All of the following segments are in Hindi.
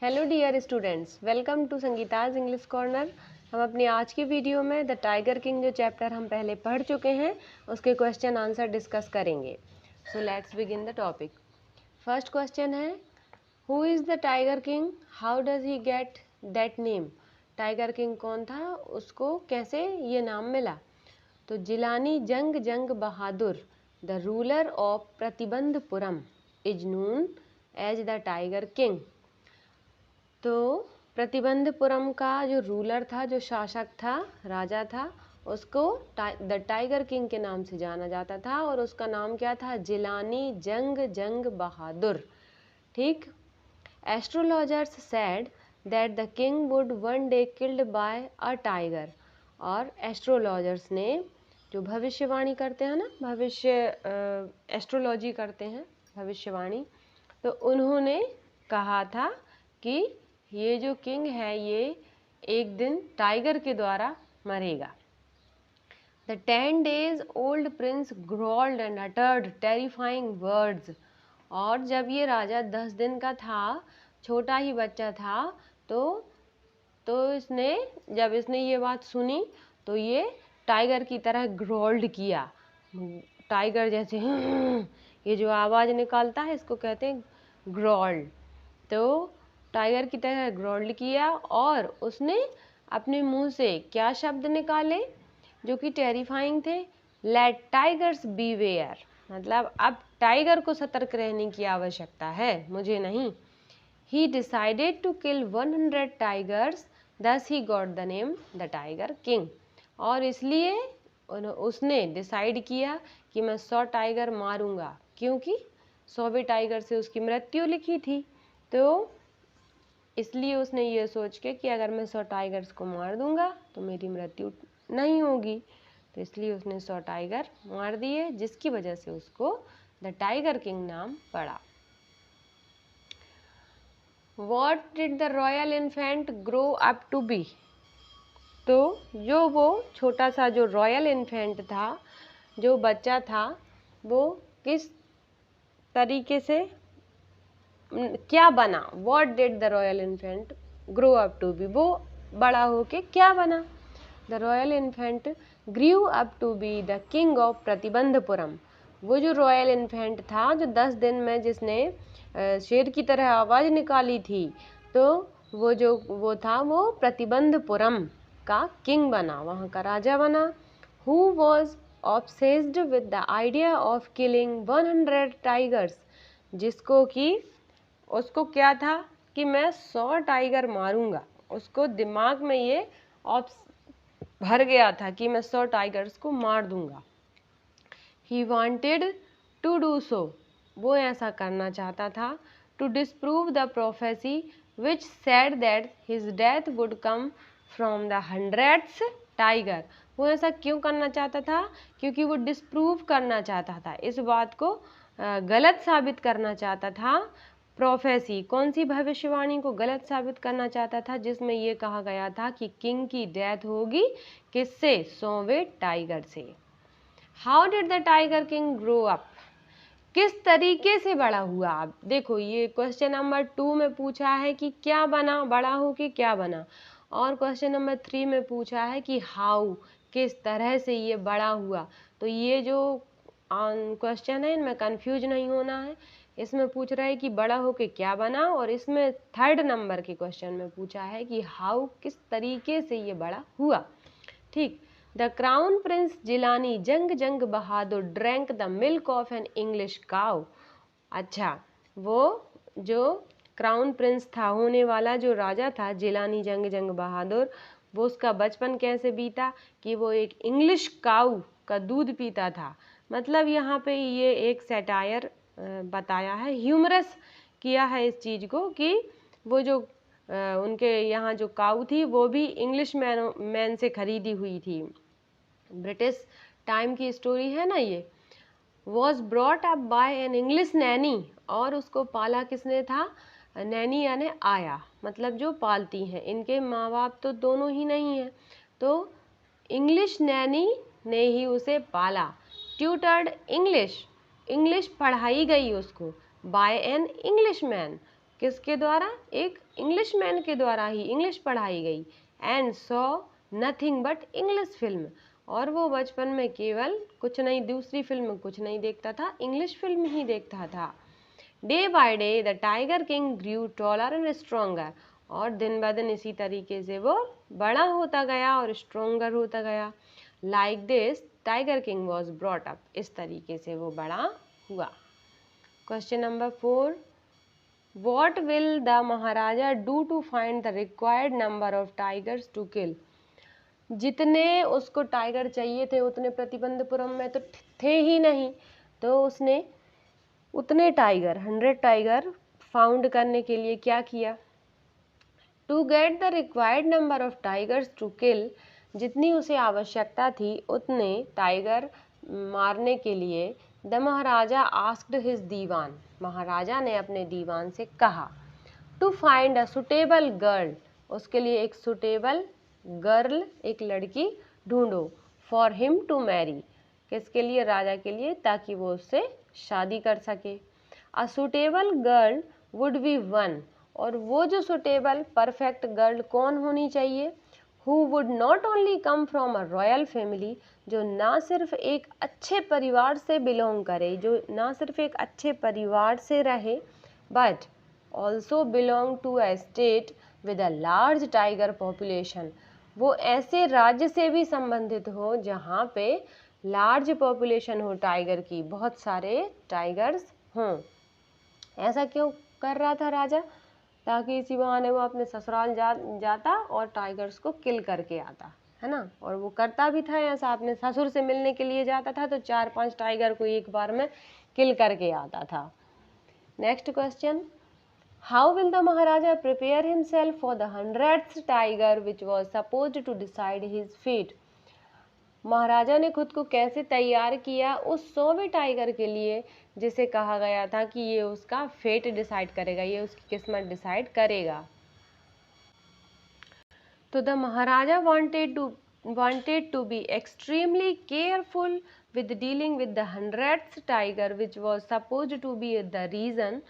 Hello dear students, welcome to Sangeeta's English corner. हम अपनी आज की वीडियो में द टाइगर किंग जो चैप्टर हम पहले पढ़ चुके हैं उसके क्वेश्चन आंसर डिस्कस करेंगे। So let's begin the topic. First question है, who is the tiger king, how does he get that name. Tiger king कौन था, उसको कैसे ये नाम मिला। तो Jilani Jung Jung Bahadur the ruler of Pratibandhapuram is known as the tiger king. तो प्रतिबंधपुरम का जो रूलर था, जो शासक था, राजा था, उसको द टाइगर किंग के नाम से जाना जाता था और उसका नाम क्या था, जिलानी जंग जंग बहादुर। ठीक। Astrologers said that the king would one day killed by a tiger. और एस्ट्रोलॉजर्स ने, जो भविष्यवाणी करते हैं ना, एस्ट्रोलॉजी करते हैं, भविष्यवाणी, तो उन्होंने कहा था कि ये जो किंग है ये एक दिन टाइगर के द्वारा मरेगा। The 10 days old prince growled and uttered terrifying words। और जब ये राजा 10 दिन का था, छोटा ही बच्चा था, तो जब इसने ये बात सुनी तो ये टाइगर की तरह ग्रोल्ड किया। टाइगर जैसे ये जो आवाज़ निकालता है इसको कहते हैं ग्रोल्ड। तो टाइगर की तरह ग्रोल्ड किया और उसने अपने मुंह से क्या शब्द निकाले जो कि टेरिफाइंग थे। लेट टाइगर्स बीवेयर, मतलब अब टाइगर को सतर्क रहने की आवश्यकता है, मुझे नहीं। He decided to kill 100 tigers, thus he got the name the tiger king. और इसलिए उसने डिसाइड किया कि मैं 100 टाइगर मारूंगा, क्योंकि 100वें टाइगर से उसकी मृत्यु लिखी थी। तो इसलिए उसने ये सोच के कि अगर मैं 100 टाइगर्स को मार दूंगा तो मेरी मृत्यु नहीं होगी, तो इसलिए उसने 100 टाइगर मार दिए, जिसकी वजह से उसको द टाइगर किंग नाम पड़ा। What did the royal infant grow up to be? तो जो वो छोटा सा जो रॉयल इन्फेंट था, जो बच्चा था, वो किस तरीके से क्या बना। What did the royal infant grow up to be, वो बड़ा होके क्या बना। The royal infant grew up to be the king of Pratibandhapuram. वो जो रॉयल इन्फेंट था, जो 10 दिन में जिसने शेर की तरह आवाज़ निकाली थी, तो वो था वो प्रतिबंधपुरम का किंग बना, वहाँ का राजा बना। Who was obsessed with the idea of killing 100 tigers, जिसको कि उसको क्या था कि मैं 100 टाइगर मारूंगा। उसको दिमाग में ये भर गया था कि मैं 100 टाइगर्स को मार दूंगा। He wanted to do so, वो ऐसा करना चाहता था। To disprove the prophecy which said that his death would come from the 100th tiger। वो ऐसा क्यों करना चाहता था, क्योंकि वो डिस्प्रूव करना चाहता था, इस बात को गलत साबित करना चाहता था। प्रोफेसी, कौन सी भविष्यवाणी को गलत साबित करना चाहता था, जिसमें ये कहा गया था कि किंग की डेथ होगी किससे, 100वें टाइगर से। How did the tiger king grow up, किस तरीके से बड़ा हुआ। आप देखो, ये क्वेश्चन नंबर 2 में पूछा है कि क्या बना, बड़ा हो के क्या बना, और क्वेश्चन नंबर 3 में पूछा है कि हाउ, किस तरह से ये बड़ा हुआ। तो ये जो क्वेश्चन है इनमें कंफ्यूज नहीं होना है। इसमें पूछ रहा है कि बड़ा होके क्या बना, और इसमें 3rd नंबर के क्वेश्चन में पूछा है कि हाउ, किस तरीके से ये बड़ा हुआ। ठीक। The crown Prince Jilani Jung Jung Bahadur drank the milk of an English cow. अच्छा, वो जो क्राउन प्रिंस था, होने वाला जो राजा था जिलानी जंग जंग बहादुर, वो उसका बचपन कैसे बीता कि वो एक इंग्लिश काउ का दूध पीता था। मतलब यहाँ पे ये एक सैटायर बताया है, ह्यूमरस किया है इस चीज़ को, कि वो जो उनके यहाँ जो काऊ थी वो भी इंग्लिश मैन से खरीदी हुई थी। ब्रिटिश टाइम की स्टोरी है ना ये। Was brought up by an English Naini, और उसको पाला किसने था, नैनी यानी आया, मतलब जो पालती हैं। इनके माँ बाप तो दोनों ही नहीं हैं, तो इंग्लिश नैनी ने ही उसे पाला। ट्यूटर्ड इंग्लिश, इंग्लिश पढ़ाई गई उसको। बाय एन इंग्लिश मैन, किसके द्वारा, एक इंग्लिशमैन के द्वारा ही इंग्लिश पढ़ाई गई, and saw nothing but English film, और वो बचपन में केवल कुछ नहीं, दूसरी फिल्म कुछ नहीं देखता था, इंग्लिश फिल्म ही देखता था। Day by day the tiger king grew taller and stronger, और दिन ब दिन इसी तरीके से वो बड़ा होता गया और स्ट्रोंगर होता गया। Like this tiger king was brought up, इस तरीके से वो बड़ा हुआ। Question number 4, what will the maharaja do to find the required number of tigers to kill. जितने उसको टाइगर चाहिए थे उतने प्रतिबंधपुरम में तो थे ही नहीं, तो उसने उतने टाइगर 100 टाइगर फाउंड करने के लिए क्या किया। To get the required number of tigers to kill, जितनी उसे आवश्यकता थी उतने टाइगर मारने के लिए, the maharaja asked his dewan, महाराजा ने अपने दीवान से कहा, to find a suitable girl, उसके लिए एक सुटेबल गर्ल, एक लड़की ढूंढो, फॉर हिम टू मैरी, किसके लिए, राजा के लिए, ताकि वो उससे शादी कर सके। अ suitable girl would be one, और वो जो सुटेबल परफेक्ट गर्ल कौन होनी चाहिए, who would not only come from a royal family, जो ना सिर्फ एक अच्छे परिवार से बिलोंग करे, जो ना सिर्फ एक अच्छे परिवार से रहे, but also belong to a state with a large tiger population, वो ऐसे राज्य से भी संबंधित हो जहाँ पे लार्ज पॉपुलेशन हो टाइगर की, बहुत सारे टाइगर्स हों। ऐसा क्यों कर रहा था राजा, ताकि इसी बहाने वो अपने ससुराल जाता और टाइगर्स को किल करके आता, है ना, और वो करता भी था ऐसा, अपने ससुर से मिलने के लिए जाता था तो 4-5 टाइगर को एक बार में किल करके आता था। Next question, how will the maharaja prepare himself for the 100th tiger which was supposed to decide his fate, महाराजा ने खुद को कैसे तैयार किया उस 100वें टाइगर के लिए जिसे कहा गया था कि ये उसका फेट डिसाइड करेगा, ये उसकी किस्मत डिसाइड करेगा। तो the Maharaja wanted to be extremely careful with dealing with the 100th tiger which was supposed to be the reason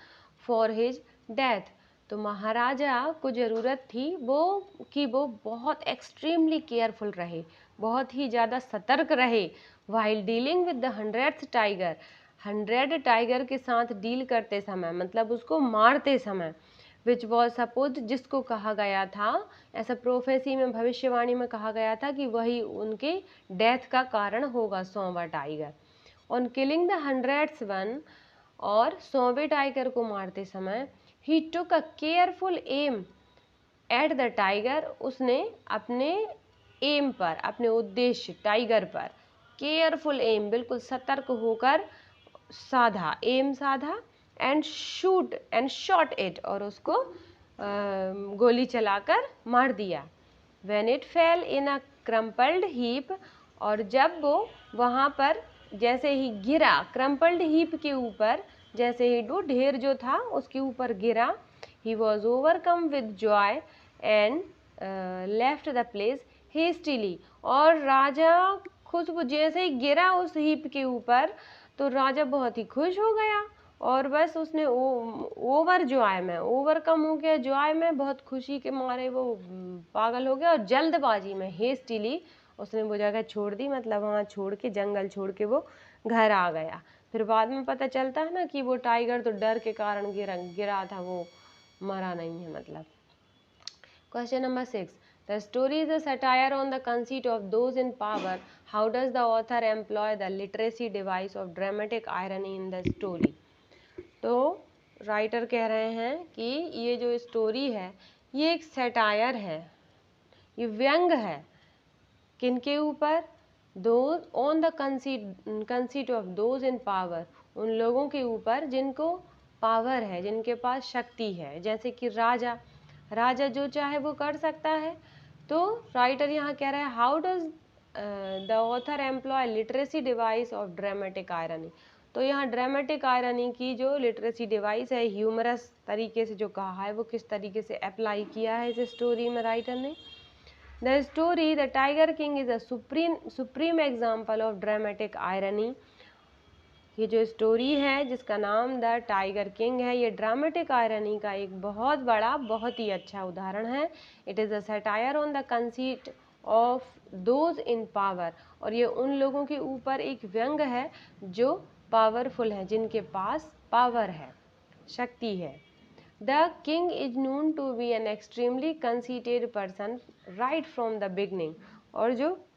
for his death। तो महाराजा को ज़रूरत थी वो कि वो बहुत एक्सट्रीमली केयरफुल रहे, बहुत ही ज़्यादा सतर्क रहे, while dealing with the 100th tiger, 100 tiger के साथ डील करते समय, मतलब उसको मारते समय, विच वॉज सपोज, जिसको कहा गया था, ऐसा प्रोफेसी में, भविष्यवाणी में कहा गया था कि वही उनके डेथ का कारण होगा, 100वां tiger. On killing the 100th one, और 100वें टाइगर को मारते समय, he took a careful aim at the tiger, उसने अपने एम पर, अपने उद्देश्य टाइगर पर केयरफुल एम, बिल्कुल सतर्क होकर साधा, एम साधा, एंड शॉट इट, और उसको गोली चलाकर मार दिया। When it fail in a crumpled heap, और जब वो वहाँ पर जैसे ही गिरा, क्रम्पल्ड हीप के ऊपर जैसे ही वो ढेर जो था उसके ऊपर गिरा, he was overcome with Joy and left the place hastily, और राजा खुद वो जैसे ही गिरा उस हीप के ऊपर तो राजा बहुत ही खुश हो गया, और बस उसने ओवर जॉय में, ओवरकम हो गया जॉय में, बहुत खुशी के मारे वो पागल हो गया, और जल्दबाजी में हेस्टिली उसने वो जगह छोड़ दी, मतलब वहाँ छोड़ के, जंगल छोड़ के वो घर आ गया। फिर बाद में पता चलता है ना कि वो टाइगर तो डर के कारण गिरा था, वो मरा नहीं है मतलब। Question number 6, the story is a satire on the conceit of those in power. How does the author employ the literary device of dramatic irony in the story? तो राइटर कह रहे हैं कि ये जो स्टोरी है ये एक सैटायर है, ये व्यंग है, किनके ऊपर, those on the conceit of those in power, उन लोगों के ऊपर जिनको पावर है, जिनके पास शक्ति है, जैसे कि राजा जो चाहे वो कर सकता है। तो राइटर यहाँ कह रहा है, how does the author employ literacy device of dramatic irony, तो यहाँ ड्रामेटिक आयरनी की जो लिटरेसी डिवाइस है, ह्यूमरस तरीके से जो कहा है, वो किस तरीके से अप्लाई किया है इस स्टोरी में राइटर ने। The story The Tiger King is a supreme example of dramatic irony ये जो स्टोरी है जिसका नाम द टाइगर किंग है, ये ड्रामेटिक आयरनी का एक बहुत बड़ा, बहुत ही अच्छा उदाहरण है। It is a satire on the conceit of those in power, और ये उन लोगों के ऊपर एक व्यंग है जो पावरफुल हैं, जिनके पास पावर है, शक्ति है। The king is known to be an extremely conceited person right from the beginning, और जो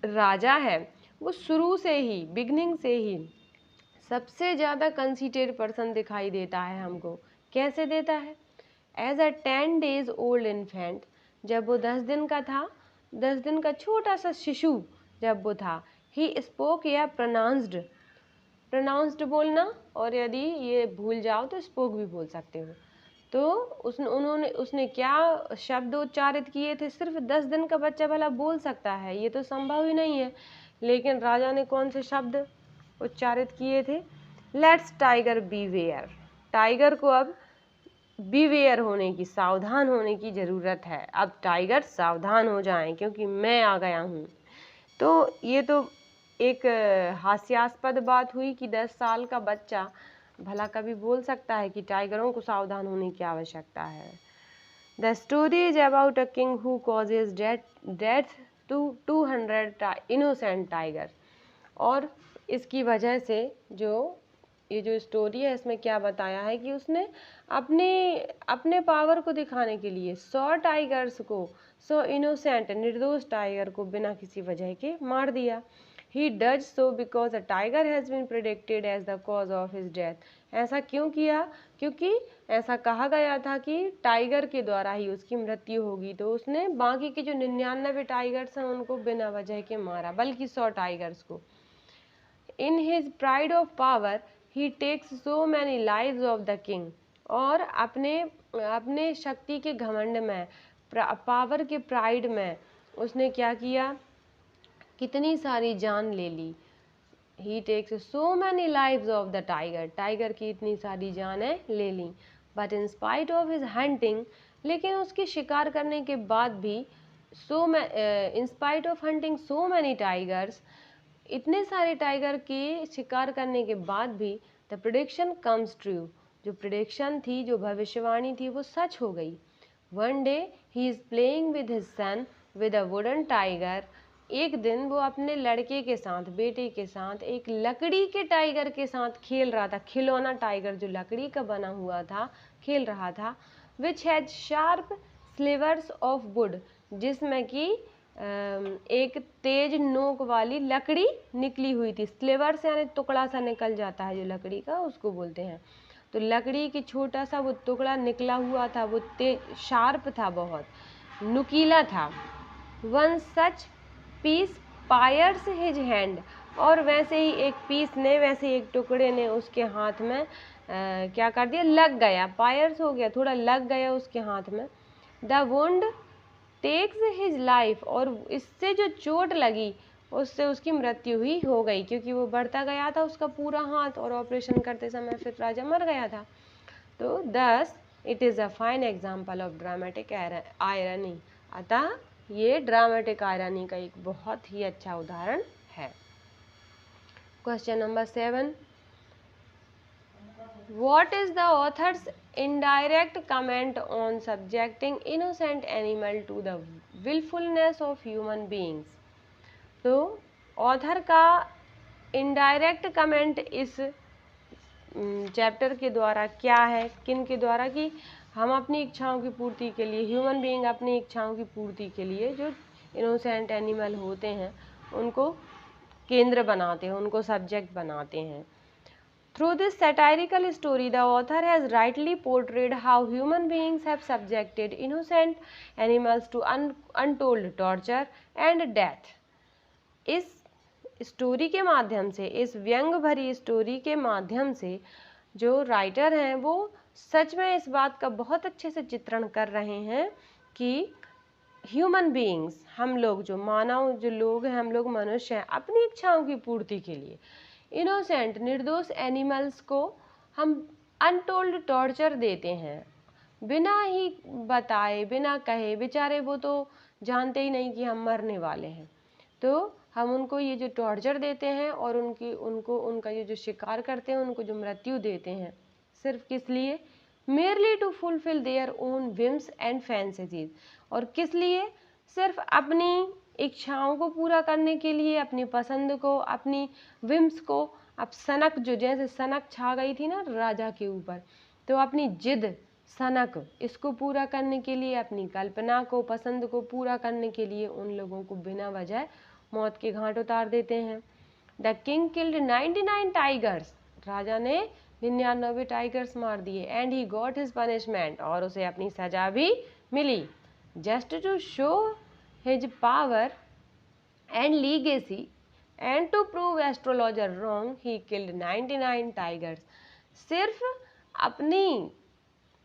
राजा है वो शुरू से ही, बिगनिंग से ही सबसे ज़्यादा कंसीटेड पर्सन दिखाई देता है हमको। कैसे देता है? As a 10 days old infant, जब वो 10 दिन का था, 10 दिन का छोटा सा शिशु जब वो था, ही स्पोक या प्रोनाउंस्ड बोलना, और यदि ये भूल जाओ तो स्पोक भी बोल सकते हो। तो उसने क्या शब्द उच्चारित किए थे? सिर्फ 10 दिन का बच्चा भला बोल सकता है? ये तो संभव ही नहीं है। लेकिन राजा ने कौन से शब्द उच्चारित किए थे? लेट्स टाइगर बीवेयर, टाइगर को अब बीवेयर होने की, सावधान होने की ज़रूरत है। अब टाइगर सावधान हो जाएं क्योंकि मैं आ गया हूँ। तो ये तो एक हास्यास्पद बात हुई कि 10 साल का बच्चा भला कभी बोल सकता है कि टाइगरों को सावधान होने की आवश्यकता है। The story is about a king who causes death to 200 innocent tigers, और इसकी वजह से ये जो स्टोरी है इसमें क्या बताया है कि उसने अपने पावर को दिखाने के लिए 100 टाइगर्स को, 100 इनोसेंट निर्दोष टाइगर को बिना किसी वजह के मार दिया। He does so because a tiger has been predicted as the cause of his death. ऐसा क्यों किया? क्योंकि ऐसा कहा गया था कि टाइगर के द्वारा ही उसकी मृत्यु होगी, तो उसने बाकी के जो 99 टाइगर्स हैं उनको बिना वजह के मारा, बल्कि 100 टाइगर्स को। In his pride of power, he takes so many lives of the king. और अपने शक्ति के घमंड में, पावर के प्राइड में उसने क्या किया? कितनी सारी जान ले ली। He takes so many lives of the tiger. Tiger की इतनी सारी जानें ले ली। But in spite of his hunting, लेकिन उसके शिकार करने के बाद भी, in spite of hunting so many tigers, इतने सारे टाइगर के शिकार करने के बाद भी, the prediction comes true. जो प्रिडिक्शन थी, जो भविष्यवाणी थी, वो सच हो गई। One day he is playing with his son with a wooden tiger. एक दिन वो अपने लड़के के साथ, बेटे के साथ, एक लकड़ी के टाइगर के साथ खेल रहा था। खिलौना टाइगर जो लकड़ी का बना हुआ था, खेल रहा था। Which has sharp slivers of wood, जिसमें कि एक तेज नोक वाली लकड़ी निकली हुई थी। स्लिवर्स यानी टुकड़ा सा निकल जाता है जो लकड़ी का, उसको बोलते हैं। तो लकड़ी की छोटा सा वो टुकड़ा निकला हुआ था, वो शार्प था, बहुत नुकीला था। One such piece pierces his hand, और वैसे ही एक पीस ने, वैसे एक टुकड़े ने उसके हाथ में क्या कर दिया? लग गया। पायर्स हो गया, थोड़ा लग गया उसके हाथ में। The wound takes his life, और इससे जो चोट लगी उससे उसकी मृत्यु ही हो गई, क्योंकि वो बढ़ता गया था उसका पूरा हाथ, और ऑपरेशन करते समय फिर राजा मर गया था। तो thus it is a fine example of dramatic irony. अतः ये ड्रामेटिक आयरनी का एक बहुत ही अच्छा उदाहरण है। Question number 7, What is the author's indirect comment on subjecting innocent animal to the willfulness of human beings? तो ऑथर का इनडायरेक्ट कमेंट इस चैप्टर के द्वारा क्या है? किन के द्वारा? कि हम अपनी इच्छाओं की पूर्ति के लिए, ह्यूमन बीइंग अपनी इच्छाओं की पूर्ति के लिए जो इनोसेंट एनिमल होते हैं उनको केंद्र बनाते हैं, उनको सब्जेक्ट बनाते हैं। Through this satirical story, the author has rightly portrayed how human beings have subjected innocent animals to untold torture and death. इस स्टोरी के माध्यम से, इस व्यंग भरी स्टोरी के माध्यम से जो राइटर हैं वो सच में इस बात का बहुत अच्छे से चित्रण कर रहे हैं कि ह्यूमन बीइंग्स, हम लोग जो मानव, जो लोग हैं, हम लोग मनुष्य हैं, अपनी इच्छाओं की पूर्ति के लिए इनोसेंट, निर्दोष एनिमल्स को हम अनटोल्ड टॉर्चर देते हैं, बिना ही बताए, बिना कहे। बेचारे वो तो जानते ही नहीं कि हम मरने वाले हैं। तो हम उनको ये जो टॉर्चर देते हैं और उनका ये जो शिकार करते हैं, उनको जो मृत्यु देते हैं, सिर्फ किस लिए? merely to fulfill their own whims and fantasies। और किस लिए? सिर्फ अपनी इच्छाओं को पूरा करने के लिए, अपनी पसंद को, अपनी विम्स को। अब सनक, जो जैसे सनक छा गई थी ना राजा के ऊपर, तो अपनी जिद, सनक, इसको पूरा करने के लिए, अपनी कल्पना को, पसंद को पूरा करने के लिए उन लोगों को बिना वजह मौत के घाट उतार देते हैं। The king killed 99 tigers. राजा ने 99 टाइगर्स मार दिए। And he got his punishment. और उसे अपनी सजा भी मिली। Just to show his power and legacy and to prove astrologer wrong he killed 99 tigers. सिर्फ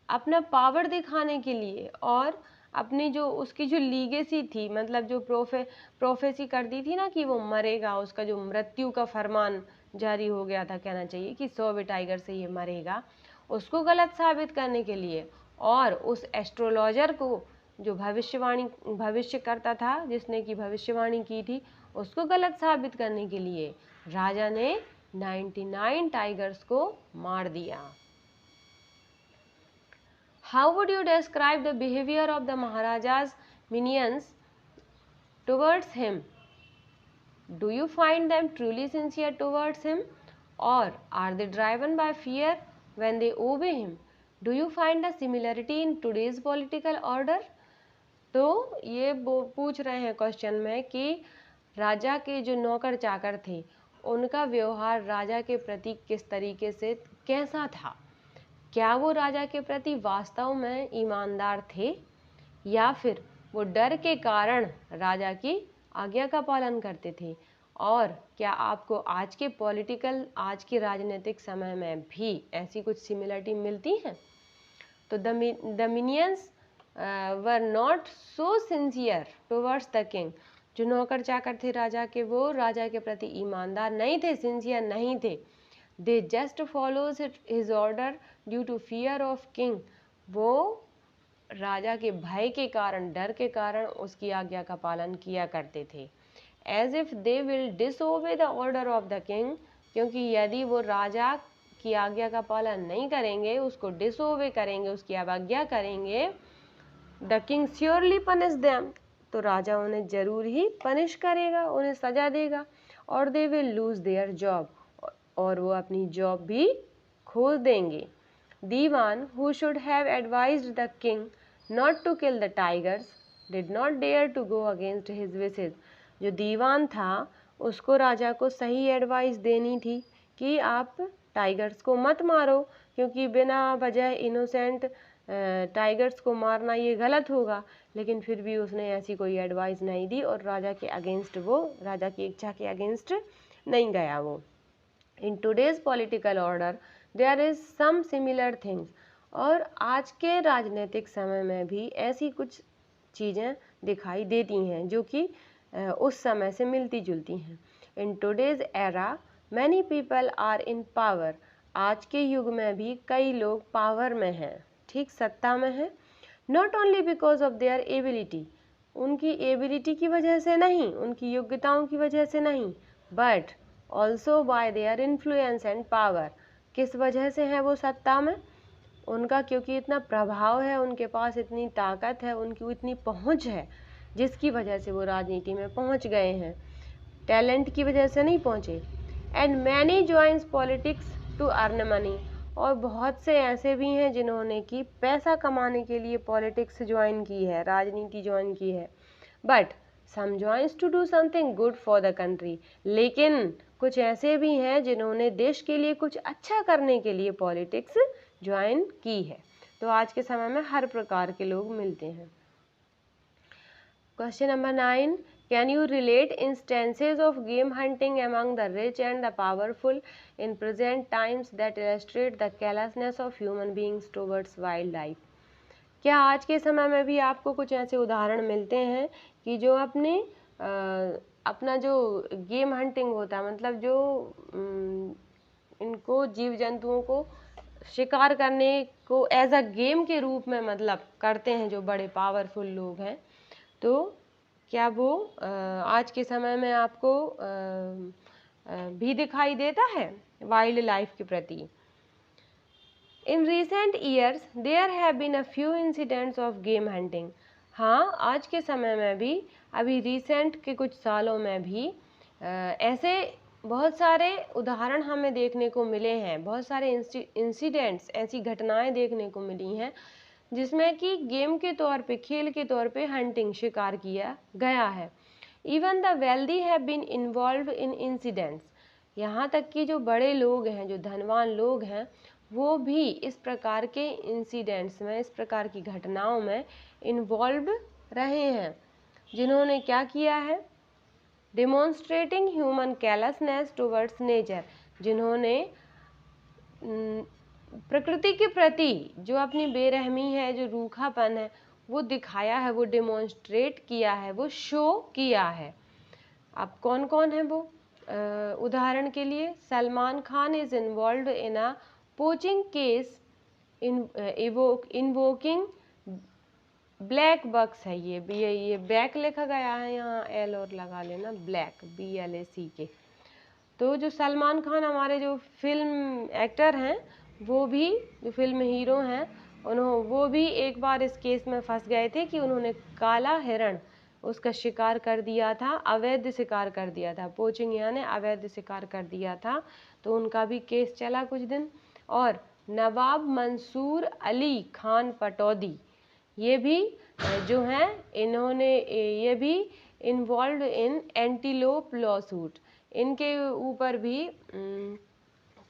अपना पावर दिखाने के लिए और अपनी जो उसकी जो लीगेसी थी, मतलब जो प्रोफेसी कर दी थी ना कि वो मरेगा, उसका जो मृत्यु का फरमान जारी हो गया था, कहना चाहिए कि 100 टाइगर से ये मरेगा, उसको गलत साबित करने के लिए, और उस एस्ट्रोलॉजर को जो भविष्य करता था, जिसने की भविष्यवाणी की थी, उसको गलत साबित करने के लिए राजा ने 99 टाइगर्स को मार दिया। How would you describe the behavior of the Maharaja's minions towards him? Do you find them truly sincere towards him, or are they driven by fear when they obey him? Do you find a similarity in today's political order? तो ये पूछ रहे हैं क्वेश्चन में कि राजा के जो नौकर चाकर थे, उनका व्यवहार राजा के प्रति किस तरीके से कैसा था? क्या वो राजा के प्रति वास्तव में ईमानदार थे, या फिर वो डर के कारण राजा की आज्ञा का पालन करते थे? और क्या आपको आज के राजनीतिक समय में भी ऐसी कुछ सिमिलरिटी मिलती हैं? तो the minions were not so sincere towards the king. जो नौकर चाकर थे राजा के, वो राजा के प्रति ईमानदार नहीं थे, सिंसियर नहीं थे। They just follows his order due to fear of king. वो राजा के भय के कारण, डर के कारण उसकी आज्ञा का पालन किया करते थे। As if they will disobey the order of the king. क्योंकि यदि वो राजा की आज्ञा का पालन नहीं करेंगे, उसको डिसओबे करेंगे, उसकी अवज्ञा करेंगे, the king surely punish them. तो राजा उन्हें जरूर ही पनिश करेगा, उन्हें सजा देगा। और they will lose their job. और वो अपनी जॉब भी खो देंगे। Dewan who should have advised the king not to kill the tigers did not dare to go against his wishes. जो दीवान था, उसको राजा को सही एडवाइस देनी थी कि आप टाइगर्स को मत मारो, क्योंकि बिना वजह इनोसेंट टाइगर्स को मारना ये गलत होगा। लेकिन फिर भी उसने ऐसी कोई एडवाइस नहीं दी और राजा के अगेंस्ट, वो राजा की इच्छा के अगेंस्ट नहीं गया वो। In today's political order there is some similar things. और आज के राजनीतिक समय में भी ऐसी कुछ चीज़ें दिखाई देती हैं जो कि उस समय से मिलती जुलती हैं। In today's era many people are in power. आज के युग में भी कई लोग पावर में हैं, ठीक, सत्ता में हैं। Not only because of their ability. उनकी एबिलिटी की वजह से नहीं, उनकी योग्यताओं की वजह से नहीं, but also bye their influence and power. किस वजह से है वो सत्ता में? उनका क्योंकि इतना प्रभाव है, उनके पास इतनी ताकत है, उनकी इतनी पहुंच है, जिसकी वजह से वो राजनीति में पहुंच गए हैं। टैलेंट की वजह से नहीं पहुंचे। And many joins politics to earn money. और बहुत से ऐसे भी हैं जिन्होंने कि पैसा कमाने के लिए पॉलिटिक्स ज्वाइन की है, राजनीति ज्वाइन की है। But some joins to do something good for the country. लेकिन कुछ ऐसे भी हैं जिन्होंने देश के लिए कुछ अच्छा करने के लिए पॉलिटिक्स ज्वाइन की है। तो आज के समय में हर प्रकार के लोग मिलते हैं। Question number 9, can you relate instances of game hunting among the rich and the powerful in present times that illustrate the carelessness of human beings towards wild life. क्या आज के समय में भी आपको कुछ ऐसे उदाहरण मिलते हैं कि जो अपना जो गेम हंटिंग होता है, मतलब जो इनको जीव जंतुओं को शिकार करने को एज अ गेम के रूप में मतलब करते हैं, जो बड़े पावरफुल लोग हैं, तो क्या वो आज के समय में आपको भी दिखाई देता है वाइल्ड लाइफ के प्रति? In recent years there have been a few incidents of game hunting. हाँ, आज के समय में भी, अभी रिसेंट के कुछ सालों में भी ऐसे बहुत सारे उदाहरण हमें देखने को मिले हैं, बहुत सारे इंसिडेंट्स, ऐसी घटनाएं देखने को मिली हैं जिसमें कि गेम के तौर पे, खेल के तौर पे हंटिंग, शिकार किया गया है। Even the wealthy have been involve in incidents. यहाँ तक कि जो बड़े लोग हैं, जो धनवान लोग हैं, वो भी इस प्रकार के इंसिडेंट्स में, इस प्रकार की घटनाओं में इन्वॉल्व रहे हैं। जिन्होंने क्या किया है? Demonstrating human carelessness towards nature. जिन्होंने प्रकृति के प्रति जो अपनी बेरहमी है, जो रूखापन है, वो दिखाया है, वो डेमोन्स्ट्रेट किया है, वो शो किया है। अब कौन कौन है वो? उदाहरण के लिए Salman Khan is involve in a poaching case invoking black बक्स है। ये ब्लैक लिखा गया है, यहाँ एल और लगा लेना, ब्लैक, BLACK। तो जो सलमान खान हमारे जो फिल्म एक्टर हैं, वो भी जो फिल्म हीरो हैं, वो भी एक बार इस केस में फंस गए थे कि उन्होंने काला हिरण, उसका शिकार कर दिया था, अवैध शिकार कर दिया था, पोचिंग यानी अवैध शिकार कर दिया था। तो उनका भी केस चला कुछ दिन। और नवाब मंसूर अली खान पटौदी, ये भी जो हैं, इन्होंने ये भी इन्वॉल्व इन एंटीलोप लॉसूट। इनके ऊपर भी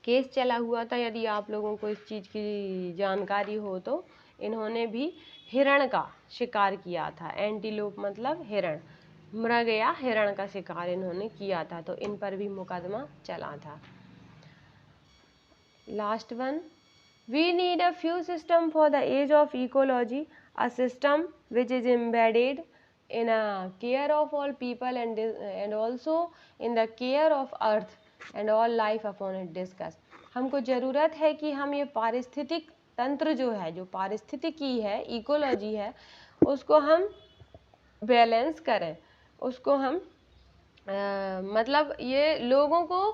केस चला हुआ था। यदि आप लोगों को इस चीज़ की जानकारी हो तो इन्होंने भी हिरण का शिकार किया था। एंटीलोप मतलब हिरण, मृग या हिरण का शिकार इन्होंने किया था, तो इन पर भी मुकदमा चला था। Last one, we need a few system for the age of ecology, a system which is embedded in a care of all people and also in the care of earth and all life upon it discuss। हमको ज़रूरत है कि हम ये पारिस्थितिक तंत्र जो है, जो पारिस्थितिकी है, इकोलॉजी है, उसको हम बैलेंस करें, उसको हम मतलब ये लोगों को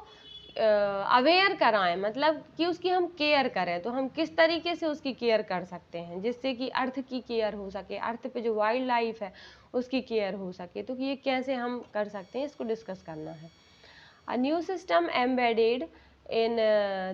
अवेयर कराएं, मतलब कि उसकी हम केयर करें। तो हम किस तरीके से उसकी केयर कर सकते हैं जिससे कि अर्थ की केयर हो सके, अर्थ पे जो वाइल्ड लाइफ है उसकी केयर हो सके। तो ये कैसे हम कर सकते हैं, इसको डिस्कस करना है। A new system embedded in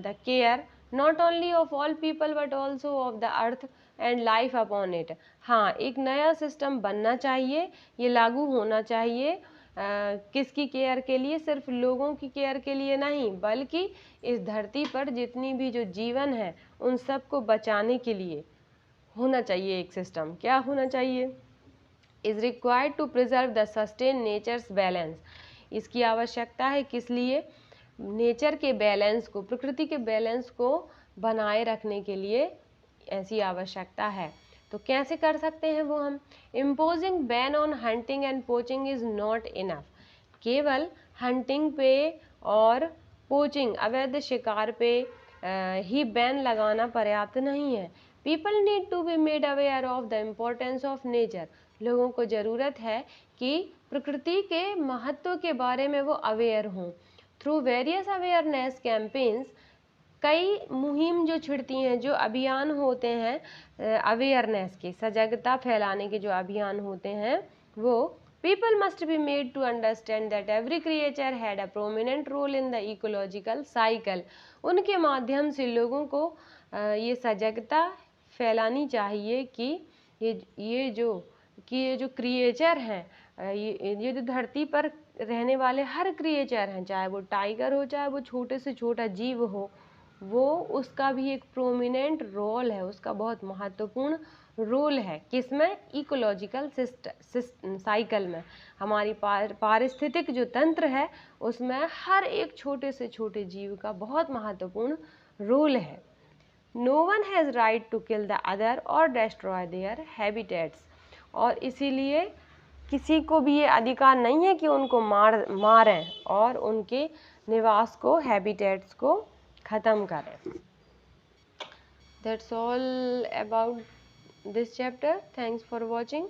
the care not only of all people but also of the earth and life upon it. हाँ, एक नया सिस्टम बनना चाहिए, ये लागू होना चाहिए। किसकी केयर के लिए? सिर्फ लोगों की केयर के लिए नहीं, बल्कि इस धरती पर जितनी भी जो जीवन है उन सबको बचाने के लिए होना चाहिए एक सिस्टम। क्या होना चाहिए? Is required to preserve the sustain nature's balance. इसकी आवश्यकता है किस लिए? नेचर के बैलेंस को, प्रकृति के बैलेंस को बनाए रखने के लिए ऐसी आवश्यकता है। तो कैसे कर सकते हैं वो हम? Imposing ban on hunting and poaching is not enough. केवल हंटिंग पे और पोचिंग, अवैध शिकार पे ही बैन लगाना पर्याप्त नहीं है। People need to be made aware of the importance of nature. लोगों को ज़रूरत है कि प्रकृति के महत्व के बारे में वो अवेयर हों। थ्रू वेरियस अवेयरनेस कैंपेन्स, कई मुहिम जो छिड़ती हैं, जो अभियान होते हैं अवेयरनेस के, सजगता फैलाने के जो अभियान होते हैं, वो people must be made to understand that every creature had a prominent role in the ecological cycle. उनके माध्यम से लोगों को ये सजगता फैलानी चाहिए कि ये जो क्रिएचर हैं, ये जो धरती पर रहने वाले हर क्रिएचर हैं, चाहे वो टाइगर हो, चाहे वो छोटे से छोटा जीव हो, वो उसका भी एक प्रोमिनेंट रोल है, उसका बहुत महत्वपूर्ण रोल है। किसमें? इकोलॉजिकल साइकिल में। हमारी पारिस्थितिक जो तंत्र है उसमें हर एक छोटे से छोटे जीव का बहुत महत्वपूर्ण रोल है। No one has right to kill the other or destroy their habitats. और इसीलिए किसी को भी ये अधिकार नहीं है कि उनको मारें और उनके निवास को, हैबिटेट्स को ख़त्म करें। That's all about this chapter. Thanks for watching.